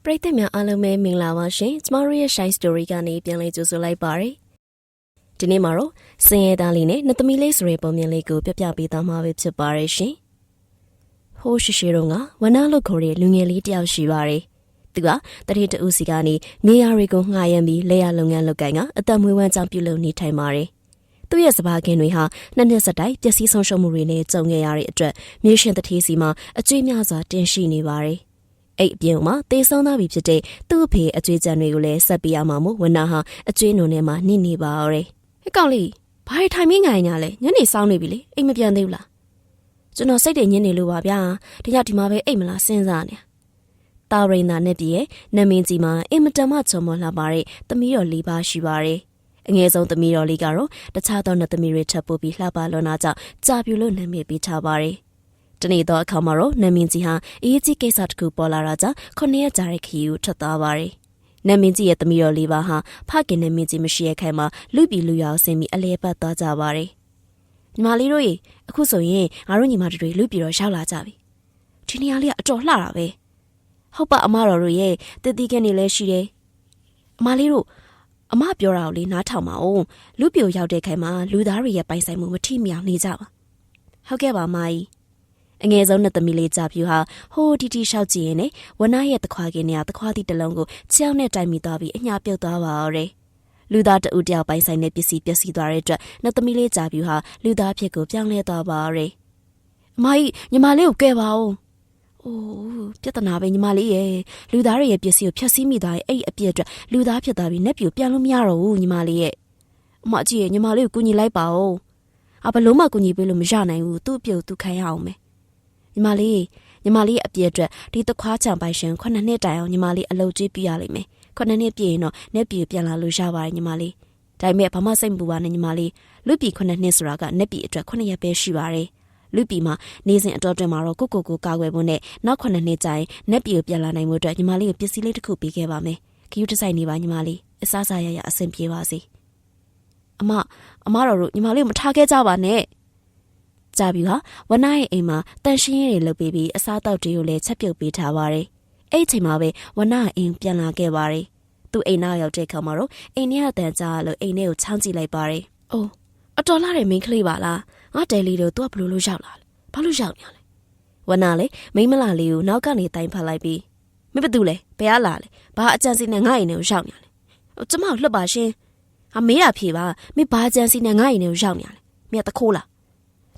ပရိသတ်များအားလုံးပဲမင်္ဂလာပါရှင်ကျမတို့ရဲ့ Shine Story ကနေပြန်လည်ကြိုဆိုလိုက်ပါရစေဒီနေ့မှာတော့စင်ရဲသားလေးနဲ့နှစ်သမီးလေးဆိုတဲ့ပုံမြင်လေးကိုပြပြပေးသွားမှာပဲဖြစ်ပါရရှင်ဟိုးရှိရှိတော့ကဝနလို့ခေါ်တဲ့လူငယ်လေးတယောက်ရှိပါတယ်သူကတတိတဦးစီကနေမြေယာတွေကိုငှားရမ်းပြီးလက်ရလုပ်ငန်းလုပ်ကိုင်ကအသက်မွေးဝမ်းကြောင်းပြုလုပ်နေထိုင်ပါတယ်သူ့ရဲ့စပါးခင်းတွေဟာနှစ်နှစ်ဆက်တိုက်ပျက်စီးဆုံးရှုံးမှုတွေနဲ့ကြုံခဲ့ရတဲ့အတွက်မြေရှင်တထေးစီမှာအကျွေးများစွာတင်ရှိနေပါတယ်အဲ့အပြင်မှာတေးဆောင်သားပြီဖြစ်တဲ့သူ့အဖေအကျွေးကြံတွေကိုလည်းဆက်ပေးရမှာမို့ဝနဟာအကျွေးနုံထဲမှာနှိနေပါရယ်ဟဲ့ကောင်လေးဘာထိုင်မင်းငိုင်ညာလဲညနေစောင်းနေပြီလေအိမ်မပြန်သေးဘူးလားကျွန်တော်စိတ်တွေညစ်နေလို့ပါဗျာဒီညဒီမှာပဲအိမ်မလားစဉ်းစားနေတာရိန်သာနဲ့ပြည့်ရဲ့နမင်းကြီးမှာအင်မတန်မှချုံမလှပါတဲ့သမီးတော်၄ပါးရှိပါတယ်အငယ်ဆုံးသမီးတော်လေးကတော့တခြားသောနှစ်သမီးတွေထပ်ပို့ပြီးလှပလွန်တာကြောင့်ကြာပြူလို့နာမည်ပေးထားပါတယ်တနေ့တော့အခါမှာတော့နမင်းကြီးဟာအရေးကြီးကိစ္စတစ်ခုပေါ်လာတာကြောင့်9ရက်ကြာတဲ့ခရီးကိုထွက်သွားပါတယ်နမင်းကြီးရဲ့သမီးတော်၄ပါးဟာဖခင်နမင်းကြီးမရှိတဲ့ခိုင်မှာလူပြည်လူရောင်ဆင်းပြီးအလဲပတ်သွားကြပါတယ်ညီမလေးတို့ရေအခုဆိုရင်ငါတို့ညီမတို့တွေလူပြည်တော်ရောက်လာကြပြီဒီနေရာလေးကအတော်လှတာပဲဟုတ်ပါအမတော်တို့ရဲ့တတိကနေလည်းရှိတယ်အမလေးတို့အမပြောတာကိုလေးနားထောင်ပါဦးလူပြိုရောက်တဲ့ခိုင်မှာလူသားတွေရဲ့ပိုင်ဆိုင်မှုမထိမြောင်နေကြပါဟုတ်ကဲ့ပါမကြီးအငယ်ဆုံးနှစ်သမီးလေးကြပြူဟာဟိုတီတီလျှောက်ကြည့်ရင်နဲ့ဝနရဲ့တခွားကင်းနဲ့တခွားသီးတစ်လုံးကိုချောင်းနဲ့တိုင်မိသွားပြီးအညာပြုတ်သွားပါတော့တယ်လူသားတဦးတယောက်ပိုင်ဆိုင်တဲ့ပစ္စည်းပျက်စီးသွားတဲ့အတွက်နှစ်သမီးလေးကြပြူဟာလူသားဖြစ်ကိုပြောင်းလဲသွားပါတော့တယ်အမကြီးညီမလေးကိုကဲပါဦးအိုးပြဿနာပဲညီမလေးရဲ့လူသားတွေရဲ့ပစ္စည်းကိုဖျက်ဆီးမိသွားရင်အဲ့ဒီအပြစ်အတွက်လူသားဖြစ်သွားပြီးနက်ပြူပြန်လို့မရတော့ဘူးညီမလေးရဲ့အမကြီးရဲ့ညီမလေးကိုကူညီလိုက်ပါဦးဘလို့မှကူညီပေးလို့မရနိုင်ဘူးသူ့အပြစ်ကိုသူခံရအောင်မယ်ညီမလေးအပြစ်အတွက်ဒီတခွားချံပိုင်ရှင်9နှစ်တိုင်အောင်ညီမလေးအလုပ်ကြီးပြရလိမ့်မယ်9နှစ်ပြည့်ရင်တော့နက်ပြူပြန်လာလို့ရပါတယ်ညီမလေးဒါပေမဲ့ဘာမှစိတ်မပူပါနဲ့ညီမလေးလူပြည်9နှစ်ဆိုတာကနက်ပြူအတွက်9ရက်ပဲရှိပါတယ်လူပြည်မှာနေစဉ်အတော်တွင်မှာတော့ကိုကာကွယ်ဖို့နဲ့နောက်9နှစ်ကြာရင်နက်ပြည်ကိုပြန်လာနိုင်မှုအတွက်ညီမလေးကိုပစ္စည်းလေးတစ်ခုပေးခဲ့ပါမယ်ခယူးတစ်ဆိုင်နေပါညီမလေးအစားစားရအဆင်ပြေပါစေအမတော်တို့ညီမလေးကိုမထားခဲ့ကြပါနဲ့ကြပြီဟာဝနရဲ့အိမ်မှာတန်ရှင်းရည်လုပ်ပေးပြီးအစားတောက်တွေကိုလည်းချက်ပြုတ်ပေးထားပါတယ်အဲ့ဒီချိန်မှာပဲဝနအိမ်ပြန်လာခဲ့ပါတယ်သူ့အိမ်နောက်ရောက်တဲ့အခါမှာတော့အိမ်ထဲကတန်ကြားလို့အိမ်ထဲကိုချောင်းကြည့်လိုက်ပါတယ်အိုးအတော်လာတဲ့မိန်းကလေးပါလားငါတယ်လီတို့သူကဘလို့ရောက်လာလဲဘာလို့ရောက်နေလဲဝနာလေမိမလာလေးကိုနောက်ကနေတိုင်ဖတ်လိုက်ပြီးမင်းဘာတူလဲဘယ်ကလာလဲဘာအကြံစီနဲ့ငါ့အိမ်ထဲကိုရောက်နေလဲကျမကိုလွတ်ပါရှင်မေးတာဖြေပါမင်းဘာအကြံစီနဲ့ငါ့အိမ်ထဲကိုရောက်နေလဲမင်းတခိုးလား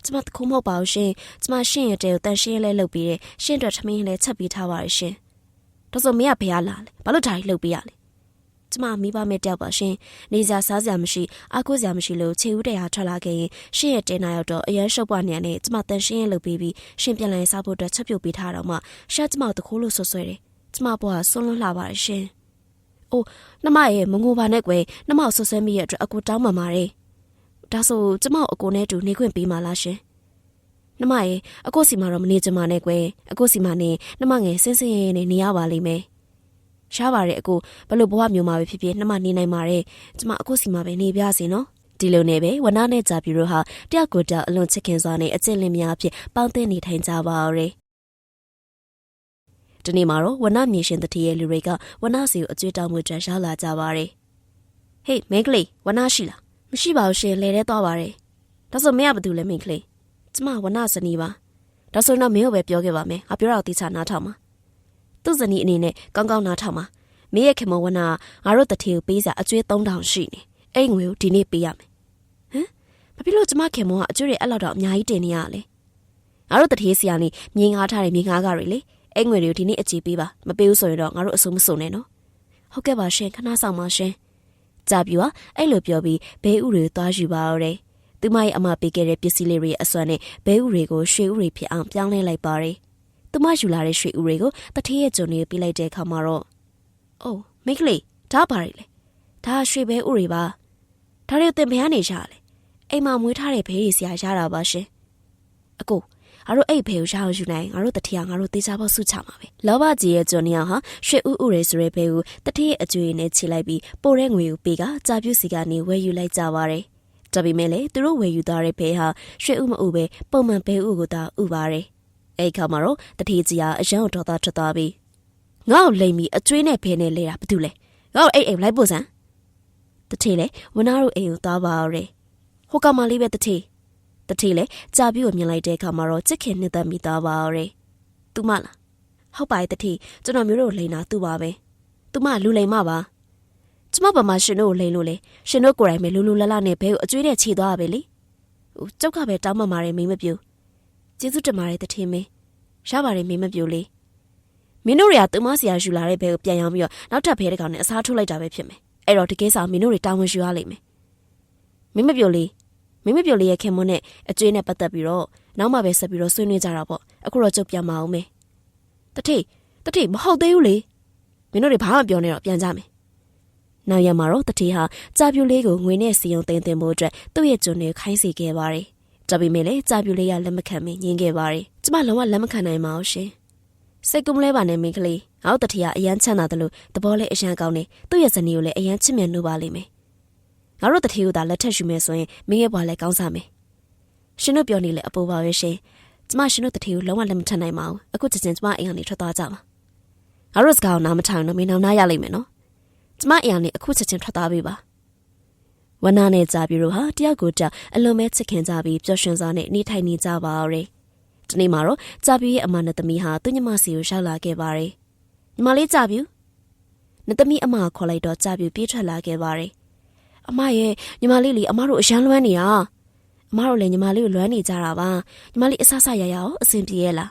ကျမတခိုးမဟုတ်ပါဘူးရှင်ကျမရှင့်ရဲ့တဲကိုတန်ရှင်းလဲလုပ်ပြီးတဲ့ရှင့်အတွက်ထမင်းလဲချက်ပေးထားပါရရှင်ဒါဆိုမင်းကဘယ်ကလာလဲဘာလို့ဒါကြီးလုပ်ပေးရလဲကျမမိဘမဲ့တယောက်ပါရှင်နေစရာစားစရာမရှိအားကိုးစရာမရှိလို့ခြေဦးတရားထွက်လာခဲ့ရင်ရှင့်ရဲ့တဲနာရောက်တော့အရန်ရှုပ်ပွားနေရတဲ့ကျမတန်ရှင်းရဲ့လုပ်ပေးပြီးရှင်ပြန်လဲစားဖို့အတွက်ချက်ပြုတ်ပေးထားတော့မှရှာကျမတခိုးလို့ဆွဆွဲတယ်ကျမဘွားဆွလွန်းလှပါတယ်ရှင်အိုးနှမရဲ့မငိုပါနဲ့ကွယ်နှမဆွဆွဲမိရဲ့အတွက်အကူတောင်းပန်ပါတယ်ဒါဆိုကျမအကူနဲ့တူနေခွင့်ပေးပါလားရှင်နှမရဲ့အကူစီမှာတော့မနေချင်ပါနဲ့ကွယ်အကူစီမှာနေနှမငယ်စင်းစင်းရဲရဲနဲ့နေရပါလိမ့်မယ်ရှားပါတယ်အကိုဘလို့ဘဝမျိုးမှာပဲဖြစ်ဖြစ်နှမနေနိုင်ပါတယ်ကျမအခုစီမှာပဲနေပြစေနော်ဒီလိုနဲ့ပဲဝနာနဲ့ကြာပြူတို့ဟာတယောက်ကိုတယောက်အလွန်ချစ်ခင်စွာနဲ့အကျင့်လင်းများအဖြစ်ပေါင်းသင်းနေထိုင်ကြပါရယ်ဒီနေ့မှာတော့ဝနာမြေရှင်တတိရဲ့လူတွေကဝနာစီကိုအကျွေးတောင်းမှုကြရောက်လာကြပါရယ်ဟေးမင်းကလေးဝနာရှိလားမရှိပါဘူးရှင်လဲထဲသွားပါရယ်ဒါဆိုမင်းကဘာတူလဲမင်းကလေးကျမဝနာစနီးပါဒါဆိုတော့မင်းကိုပဲပြောခဲ့ပါမယ်ငါပြောတာကိုသိချနားထောင်ပါသူ့ဇနီးအနေနဲ့ကောင်းကောင်းနားထောင်ပါမင်းရဲ့ခင်မဝနာငါတို့တထေကိုပေးစာအကျွေး3000ရှိနေအဲ့ငွေကိုဒီနေ့ပေးရမယ်ဘာဖြစ်လို့ကျမခင်မကအကျွေးတွေအဲ့လောက်တော့အများကြီးတင်နေရလဲငါတို့တထေစီကနေမြေငါထားတယ်မြေငါကတွေလေအဲ့ငွေတွေကိုဒီနေ့အကြည့်ပေးပါမပေးဘူးဆိုရင်တော့ငါတို့အစိုးမစုံနဲ့နော်ဟုတ်ကဲ့ပါရှင်ခဏဆောင်ပါရှင်ကြာပြီပါအဲ့လိုပြောပြီးဘဲဥတွေသွားယူပါတော့တယ်သူမရဲ့အမပေးခဲ့တဲ့ပစ္စည်းလေးတွေအစွမ်းနဲ့ဘဲဥတွေကိုရွှေဥတွေဖြစ်အောင်ပြောင်းလဲလိုက်ပါတယ်သူမယူလာတဲ့ရွှေဥတွေကိုတထေးရဲ့ဂျုံတွေပေးလိုက်တဲ့အခါမှာတော့အိုးမိတ်ကလေးဒါပါရီလေဒါရွှေဘဲဥတွေပါဒါတွေတင်ဘယ်ကနေရှာလဲအိမ်မှာမွေးထားတဲ့ဘဲတွေဆရာရတာပါရှင်အကိုငါတို့အဲ့ဘဲကိုရအောင်ယူနိုင်ငါတို့တထေးကငါတို့သေးချဖို့စုချမှာပဲလောဘကြီးရဲ့ဂျုံနေအောင်ဟာရွှေဥဥတွေဆိုတဲ့ဘဲကိုတထေးရဲ့အကျွေးနဲ့ခြေလိုက်ပြီးပိုတဲ့ငွေကိုပေးကကြာပြုတ်စီကနေဝယ်ယူလိုက်ကြပါတယ်ဒါပေမဲ့လေသူတို့ဝယ်ယူသွားတဲ့ဘဲဟာရွှေဥမဥပဲပုံမှန်ဘဲဥကိုသာဥပါတယ်အဲ့ခါမှာတော့တထေးကြီးကအရန်တော်သားထွက်သွားပြီးင ငါ့ကိုလိမ်ပြီးအကျွေးနဲ့ဖဲနဲ့လဲတာဘာတူလဲငါ့ကိုအိမ်လိုက်ပို့စမ်းတထေလေဝနာတို့အိမ်ကိုသွားပါရဲဟိုကောင်မလေးပဲတထေလေကြာပြူကိုမြင်လိုက်တဲ့အခါမှာတော့ချစ်ခင်နှစ်သက်မိသွားပါရဲသူမလားဟုတ်ပါရဲ့တထေကျွန်တော်မျိုးတို့လိမ်တာသူပါပဲသူမလူလိမ်မပါကျမဘာမှရှင်တို့ကိုလိမ်လို့လေရှင်တို့ကိုယ်တိုင်ပဲလူလူလလနဲ့ဘဲကိုအကျွေးနဲ့ခြေသွားရပဲလေကျုပ်ကပဲတောင်းပန်ပါတယ်မင်းမပြူကျေးဇူးတင်ပါတယ်တထေမင်းရပါတယ်မင်းမပြူလေမင်းတို့တွေကသူမဆရာယူလာတဲ့ဘဲကိုပြန်ရောင်းပြီးတော့နောက်ထပ်ဘဲတစ်ကောင်နဲ့အစားထိုးလိုက်တာပဲဖြစ်မယ်အဲ့တော့ဒီကိစ္စမင်းတို့တွေတာဝန်ယူရလိမ့်မယ်မင်းမပြူလေးရဲ့ခင်မွန်းနဲ့အကျွေးနဲ့ပတ်သက်ပြီးတော့နောက်မှပဲဆက်ပြီးတော့ဆွေးနွေးကြတာပေါ့အခုတော့ကျုပ်ပြန်မအောင်မယ်တထေမဟုတ်သေးဘူးလေမင်းတို့တွေဘာမှပြောနေတော့ပြန်ကြမယ်နောက်ရမှာတော့တထေဟာကြာပြူလေးကိုငွေနဲ့စီယုံတင်ဖို့အတွက်သူ့ရဲ့ကျွန်တွေခိုင်းစီခဲ့ပါတယ်ဒါပေမဲ့လည်းကြာပြူလေးကလက်မခံမင်းညင်းခဲ့ပါတယ်ကျမလုံးဝလက်မခံနိုင်ပါဘူးရှင်စိတ်ကူးမလဲပါနဲ့မင်းကလေးငါတို့တထေကအရန်ချမ်းသာတယ်လို့သဘောလည်းအရန်ကောင်းနေသူ့ရဲ့ဇနီးကိုလည်းအရန်ချစ်မြတ်လို့ပါလိမ့်မယ်ငါတို့တထေကိုသာလက်ထက်ယူမယ်ဆိုရင်မင်းရဲ့ဘွားလည်းကောင်းစားမယ်ရှင်တို့ပြောနေလေအပေါ်ပါပဲရှင်ကျမရှင်တို့တထေကိုလုံးဝလက်မထက်နိုင်ပါဘူးအခုချက်ချင်းကျမအိမ်ကနေထွက်သွားကြပါငါတို့စကားကိုနားမထောင်တော့မင်းနောက်နားရလိမ့်မယ်နော်ကျမအိမ်ကနေအခုချက်ချင်းထွက်သွားပြီပါဝနာနဲ့ကြာပြူတို့ဟာတယောက်ကိုတယောက်အလွန်ပဲချစ်ခင်ကြပြီးပျော်ရွှင်စွာနဲ့နေထိုင်နေကြပါရဲ့ဒီနေ့မှာတော့ကြာပြူရဲ့အမနဲ့သမီးဟာသူ့ညီမစီကိုရောက်လာခဲ့ပါတယ်ညီမလေးကြာပြူနဲ့သမီးအမခေါ်လိုက်တော့ကြာပြူပြေးထွက်လာခဲ့ပါတယ်အမရဲ့ညီမလေးလေအမတို့အရန်လွမ်းနေတာအမတို့လည်းညီမလေးကိုလွမ်းနေကြတာပါညီမလေးအဆဆရရအောင်အဆင်ပြေရဲ့လား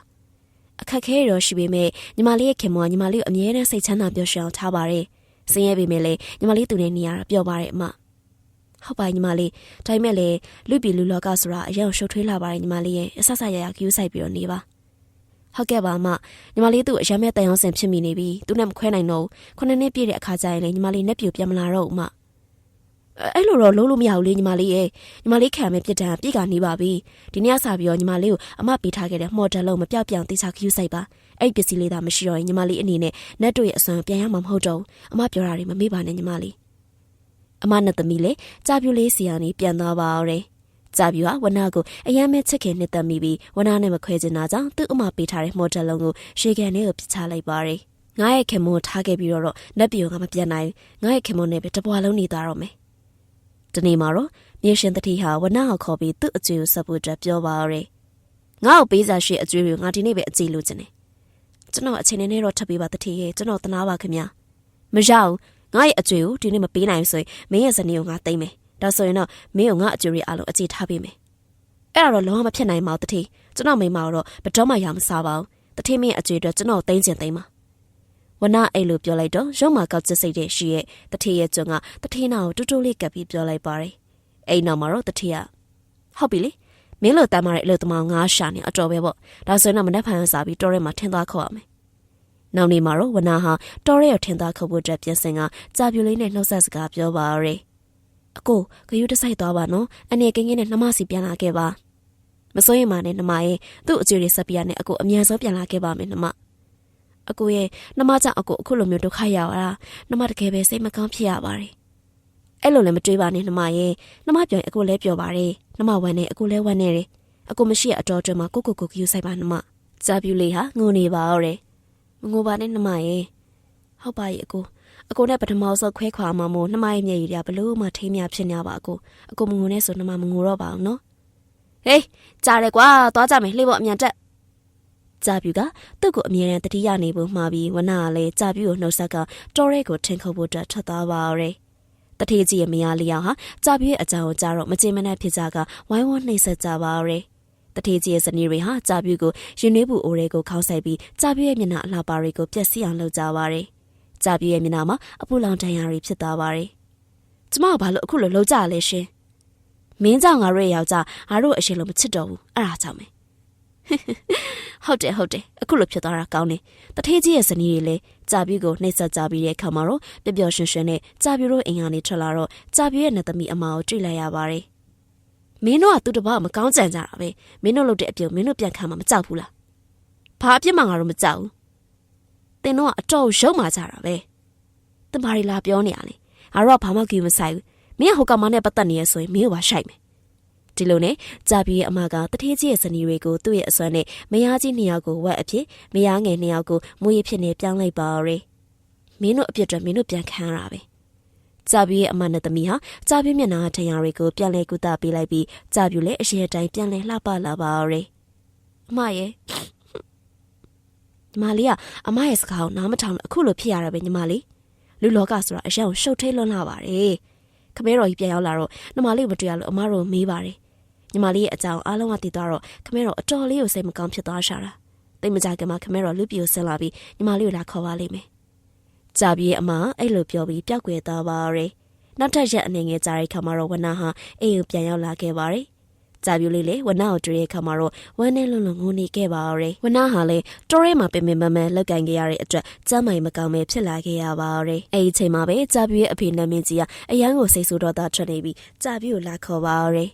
အခက်ခဲရောရှိပေမဲ့ညီမလေးရဲ့ခင်မွားညီမလေးကိုအမြဲတမ်းစိတ်ချမ်းသာပျော်ရွှင်အောင်ထားပါတယ်ဆင်းရဲပေမဲ့လည်းညီမလေးသူနဲ့နေရတာပျော်ပါတယ်အမဟုတ်ပါညီမလေးဒါပေမဲ့လည်းလူပြည်လူလောကဆိုတာအရင်ရှုပ်ထွေးလာပါတယ်ညီမလေးရဲ့အဆဆရရကယူဆိုင်ပြီးတော့နေပါဟုတ်ကဲ့ပါအမညီမလေးသူ့အရမ်းမဲ့တန်ရုံးစင်ဖြစ်မိနေပြီသူနဲ့မခွဲနိုင်တော့ဘူး9နှစ်ပြည့်တဲ့အခါကျရင်လည်းညီမလေးနဲ့ပြူပြန်မလာတော့ဘူးအမအဲ့လိုတော့လုံးလို့မရဘူးလေညီမလေးရဲ့ညီမလေးခံမဲ့ပြစ်ဒဏ်ပြည့်ကနေပါပြီဒီနေ့ကစပြီးတော့ညီမလေးကိုအမပေးထားခဲ့တဲ့မော်ဒယ်လုံးမပြောက်ပြောင်တိကျခယူဆိုင်ပါအဲ့ပစ္စည်းလေးသာမရှိတော့ရင်ညီမလေးအနေနဲ့နက်တို့ရဲ့အစွမ်းပြန်ရမှာမဟုတ်တော့ဘူးအမပြောတာတွေမမေ့ပါနဲ့ညီမလေးအမနဲ့သမီးလေးကြာပြူလေးစီကနေပြန်သွားပါတော့ကြာပြူကဝနာကိုအယမ်းမဲ့ချစ်ခင်နှစ်သက်မိပြီးဝနာနဲ့မခွဲချင်တာကြောင့်သူ့အမပေးထားတဲ့မော်ဒယ်လုံးကိုရှေကန်ထဲကိုပစ်ချလိုက်ပါတယ်ငါရဲ့ခင်မွန်ထားခဲ့ပြီးတော့နက်ပြူကမပြန်နိုင်ငါရဲ့ခင်မွန်နဲ့ပဲတပွားလုံးနေသွားတော့မယ်ဒီနေ့မှာတော့မြေရှင်တတိဟာဝနာကိုခေါ်ပြီးသူ့အကျွေးကိုဆက်ဖို့အတွက်ပြောပါရဲငါ့ကိုပေးစားရှိအကျွေးကိုငါဒီနေ့ပဲအကြည့်လို့ခြင်းနေကျွန်တော်အချိန်နဲ့တော့ထပ်ပေးပါတတိရဲ့ကျွန်တော်တနာပါခင်ဗျာမရအောင်ငါရဲ့အကျွေးကိုဒီနေ့မပေးနိုင်ဘူးဆိုရင်မင်းရဲ့ဇနီးကိုငါသိမ့်မယ်ဒါဆိုရင်တော့မင်းကိုငါအကျွေးရအလုံးအကြည့်ထားပေးမယ်အဲ့ဒါတော့လုံးဝမဖြစ်နိုင်ပါဘူးတတိကျွန်တော်မိမတော့ဘတော်မှရမစားပါဘူးတတိမင်းရဲ့အကျွေးအတွက်ကျွန်တော်သိမ့်ချင်သိမ့်ပါဝနာအဲ့လိုပြောလိုက်တော့ရုံမှာကောက်ကျစိတ်တဲ့ရှိရဲ့တထေရဲ့ကျွန်းကတထေနာကိုတူတူလေးကပ်ပြီးပြောလိုက်ပါတယ်အဲ့နောက်မှာတော့တထေကဟုတ်ပြီလေမင်းလိုတမ်းမတဲ့အလုပ်သမားငါရှာနေအတော်ပဲပေါ့ဒါဆိုရင်တော့မနှက်ဖန်စားပြီးတော်ရဲမှာထင်းသွားခေါ်ရမယ်နောက်နေ့မှာတော့ဝနာဟာတော်ရဲကိုထင်းသွားခေါ်ဖို့အတွက်ပြင်ဆင်ကကြာပြူလေးနဲ့နှုတ်ဆက်စကားပြောပါရဲအကိုဂယုတစိုက်သွားပါနော်အနေကင်းကင်းနဲ့နှမစီပြန်လာခဲ့ပါမစိုးရင်မနဲ့နှမရဲ့သူ့အကျွေးတွေဆက်ပြရနဲ့အကိုအမြန်ဆုံးပြန်လာခဲ့ပါမယ်နှမအကိုရဲ့နှမကြောင့်အကိုအခုလိုမျိုးဒုက္ခရောက်တာနှမတကယ်ပဲစိတ်မကောင်းဖြစ်ရပါတယ်အဲ့လိုလည်းမတွေးပါနဲ့နှမရဲ့နှမပြောရင်အကိုလည်းပြောပါတယ်နှမဝမ်းနေအကိုလည်းဝမ်းနေတယ်အကိုမရှိအတော်တွင်မှာကိုယူဆိုင်ပါနှမကြာပြူလေးဟာငိုနေပါတော့တယ်မငိုပါနဲ့နှမရဲ့ဟုတ်ပါရဲ့အကိုနဲ့ပထမဆုံးခွဲခွာမှမို့နှမရဲ့မျက်ရည်တွေကဘလို့မှထိမ်းမြဖြစ်နေပါအကိုမငိုနဲ့ဆိုနှမမငိုတော့ပါဘူးနော်ဟေးကြားတယ်ကွာသွားကြမယ်လှေပေါ်အမြန်တက်ကြာပြူကသူ့ကိုအမြဲတမ်းတတိယနေဖို့မှာပြီးဝနာကလည်းကြာပြူကိုနှုတ်ဆက်ကတော်ရဲကိုထင်ခုတ်ဖို့အတွက်ထွက်သွားပါရဲတထေကြီးရဲ့မယားလေးယောက်ဟာကြာပြူရဲ့အကြောင်းကိုကြားတော့မကြေမနက်ဖြစ်ကြကဝိုင်းဝန်းနှိမ့်ဆက်ကြပါရဲတထေကြီးရဲ့ဇနီးတွေဟာကြာပြူကိုရင်နှွေးပူအိုးတွေကိုခေါင်းဆိုင်ပြီးကြာပြူရဲ့မျက်နှာအလှပါတွေကိုပျက်စီးအောင်လုပ်ကြပါရဲကြာပြူရဲ့မျက်နှာမှာအပူလောင်တန်ရာတွေဖြစ်သွားပါရဲကျမကဘာလို့အခုလိုလှုပ်ကြလဲရှင်မင်းကြောင့်ငါတို့ရဲ့ယောက်ျားငါတို့အရှင်လို့မချစ်တော့ဘူးအဲ့ဒါကြောင့်ပဲဟုတ်တယ်အခုလိုဖြစ်သွားတာကောင်းတယ်တထေးကြီးရဲ့ဇနီးတွေလည်းကြာပြူကိုနှိမ့်ဆက်ကြပြီးတဲ့အခါမှာတော့ပျော်ရွှင်ရွှင်နဲ့ကြာပြူတို့အိမ်ကနေထွက်လာတော့ကြာပြူရဲ့နှစ်သမီးအမကိုတွေ့လိုက်ရပါတယ်မင်းတို့ကသူ့တပားမကောင်းကြံကြတာပဲမင်းတို့လုပ်တဲ့အပြုံမင်းတို့ပြန်ခံမှာမကြောက်ဘူးလားဘာအပြစ်မှငါတို့မကြောက်ဘူးတင်တော့အတော်ရုံမာကြတာပဲတမာရီလာပြောနေရလေငါတို့ကဘာမှကြည့်မဆိုင်ဘူးမင်းကဟိုကောင်မနဲ့ပတ်သက်နေရဆိုရင်မင်းကိုပါရှိုက်မယ် ဒီလိုနဲ့ကြာပြည့်အမကတထေးကြီးရဲ့ဇနီးတွေကိုသူ့ရဲ့အစွမ်းနဲ့မယားကြီး2ယောက်ကိုဝက်အဖြစ်မယားငယ်2ယောက်ကိုမွေးဖြစ်နေပြောင်းလိုက်ပါရယ်မင်းတို့အပြစ်တွေမင်းတို့ပြန်ခံရတာပဲကြာပြည့်ရဲ့အမနဲ့သမီးဟာကြာပြည့်မျက်နှာထင်ရတွေကိုပြန်လဲကုသပေးလိုက်ပြီးကြာပြည့်လည်းအရှိအတိုင်းပြန်လဲလှပလာပါရယ်အမရဲ့ညီမလေးကအမရဲ့စကားကိုနားမထောင်လို့အခုလိုဖြစ်ရတာပဲညီမလေးလူလောကဆိုတာအရင်ကရှုပ်ထိတ်လွန်းလာပါတယ်ခမဲတော်ကြီးပြန်ရောက်လာတော့ညီမလေးမတွေ့ရလို့အမတို့မေးပါတယ်ညီမလေးရဲ့အကြောင်းအားလုံးကသိသွားတော့ခမဲတော်အတော်လေးကိုစိတ်မကောင်းဖြစ်သွားရှာတာတိတ်မကြခင်မှာခမဲတော်လူပြိုဆင်းလာပြီးညီမလေးကိုလာခေါ်ပါလိမ့်မယ်ကြာပြေးအမအဲ့လိုပြောပြီးပျောက်ကွယ်သွားပါရယ်နောက်ထပ်ရက်အနေငယ်ကြာတဲ့ခါမှာတော့ဝနဟာအိမ်ကိုပြန်ရောက်လာခဲ့ပါတယ်ကြာပြူလေးလေဝနကိုတွေ့တဲ့ခါမှာတော့ဝမ်းနဲ့လွန်လွန်ငိုနေခဲ့ပါရယ်ဝနဟာလေတိုးရဲမှာပင်ပင်ပန်းပန်းလက်ကင်ခဲ့ရတဲ့အတွက်ကျမ်းမာရေးမကောင်းပဲဖြစ်လာခဲ့ရပါရယ်အဲ့ဒီချိန်မှာပဲကြာပြူရဲ့အဖေနမင်းကြီးကအရန်ကိုစိတ်ဆိုးတော့တာထွက်နေပြီးကြာပြူကိုလာခေါ်ပါရယ်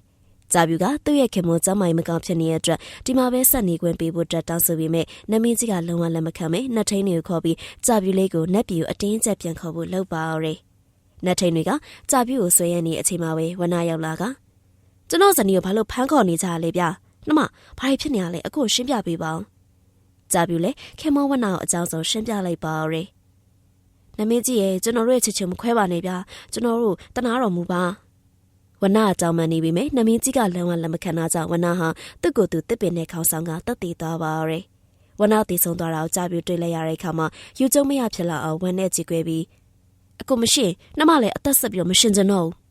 ကြာပြူကသူ့ရဲ့ခင်မကျမ်းမာရေးမကောင်းဖြစ်နေတဲ့အတွက်ဒီမှာပဲဆက်နေခွင့်ပေးဖို့တောင်းဆိုပြီးမြဲနမင်းကြီးကလုံးဝလက်မခံပဲနှက်ထိန်တွေကိုခေါ်ပြီးကြာပြူလေးကိုနက်ပြူအတင်းကျပ်ပြန်ခေါ်ဖို့လုပ်ပါရယ်နှက်ထိန်တွေကကြာပြူကိုဆွဲရနေအချိန်မှာပဲဝနရောက်လာကကျွန်တော်ဇနီးကိုဘာလို့ဖမ်းခေါ်နေကြလဲဗျာနှမဘာဖြစ်နေရလဲအခုရှင်းပြပေးပါဦးကြာပြူလေခင်မဝနကိုအကြောင်းဆုံးရှင်းပြလိုက်ပါရယ်နမင်းကြီးရဲ့ကျွန်တော်တို့ရဲ့ချစ်ချင်မခွဲပါနဲ့ဗျာကျွန်တော်တို့တနာတော်မူပါဝနအကြောင်းမှနေပြီမဲ့နမင်းကြီးကလမ်းဝလက်မခံတာကြောင့်ဝနဟာသူ့ကိုယ်သူတစ်ပင်နဲ့ခေါင်းဆောင်ကတက်တည်သွားပါရယ်ဝနတည်ဆုံးသွားတာကိုကြာပြူတွေ့လိုက်ရတဲ့အခါမှာယူကျုံမရဖြစ်လာအောင်ဝမ်းနဲ့ကြည်ကွဲပြီးအကိုမရှိနှမလည်းအသက်ဆက်ပြီးမရှင်ကျင်တော့ဘူး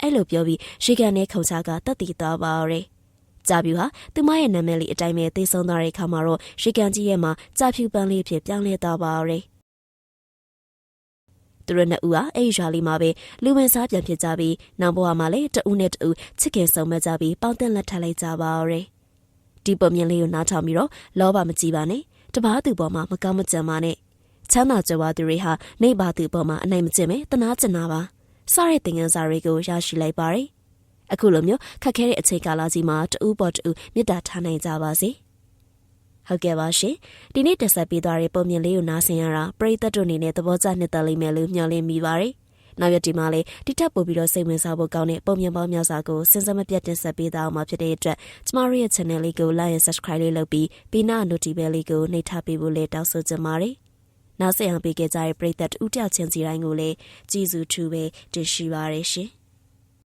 အဲ့လိုပြောပြီးရေကန်နဲ့ခုံချကတက်တည်သွားပါရယ်ကြာပြူဟာသူမရဲ့နာမည်လေးအတိုင်းပဲသိဆုံးသွားတဲ့အခါမှာတော့ရေကန်ကြီးရဲ့မှာကြာဖြူပန်းလေးဖြစ်ပြောင်းလဲသွားပါရယ်သူတို့နှစ်ဦးဟာအဲ့ရွာလေးမှာပဲလူဝင်စားပြန်ဖြစ်ကြပြီးနောက်ဘဝမှာလည်းတဦးနဲ့တဦးချစ်ခင်ဆုံမဲ့ကြပြီးပေါင်းတင်လက်ထပ်လိုက်ကြပါရယ်ဒီပုံမြင်လေးကိုနားထောင်ပြီးတော့လောဘမကြည့်ပါနဲ့တပားသူပေါ်မှာမကောင်းမကြမ်းပါနဲ့ချမ်းသာကြွယ်ဝသူတွေဟာနေပါသူပေါ်မှာအနိုင်မကျင့်ပဲတနာကျင်တာပါစတဲ့သင်ခန်းစာတွေကိုရရှိလိုက်ပါရယ်အခုလိုမျိုးခက်ခဲတဲ့အချိန်ကာလကြီးမှာတဦးပေါ်တဦးမေတ္တာထားနိုင်ကြပါစေဟုတ်ကဲ့ပါရှင်ဒီနေ့တက်ဆက်ပေးသွားတဲ့ပုံမြင်လေးကိုနားဆင်ရတာပရိသတ်တို့အနေနဲ့သဘောကျနှစ်သက်လိမ့်မယ်လို့မျှော်လင့်မိပါတယ်နောက်ရက်ဒီမှာလည်းဒီထက်ပိုပြီးတော့စိတ်ဝင်စားဖို့ကောင်းတဲ့ပုံမြင်ပေါင်းများစွာကိုစဉ်ဆက်မပြတ်တင်ဆက်ပေးသွားအောင်မှာဖြစ်တဲ့အတွက်ကျမတို့ရဲ့ channel လေးကို like and subscribe လေးလုပ်ပြီးပြီးနာ notification လေးကိုနှိပ်ထားပေးဖို့လည်းတောင်းဆိုချင်ပါတယ်နောက်ဆက်အောင်ပေးခဲ့ကြတဲ့ပရိသတ်ဦးတယောက်ချင်းစီတိုင်းကိုလည်းကျေးဇူးထူးပဲတင်ရှိပါရရှင်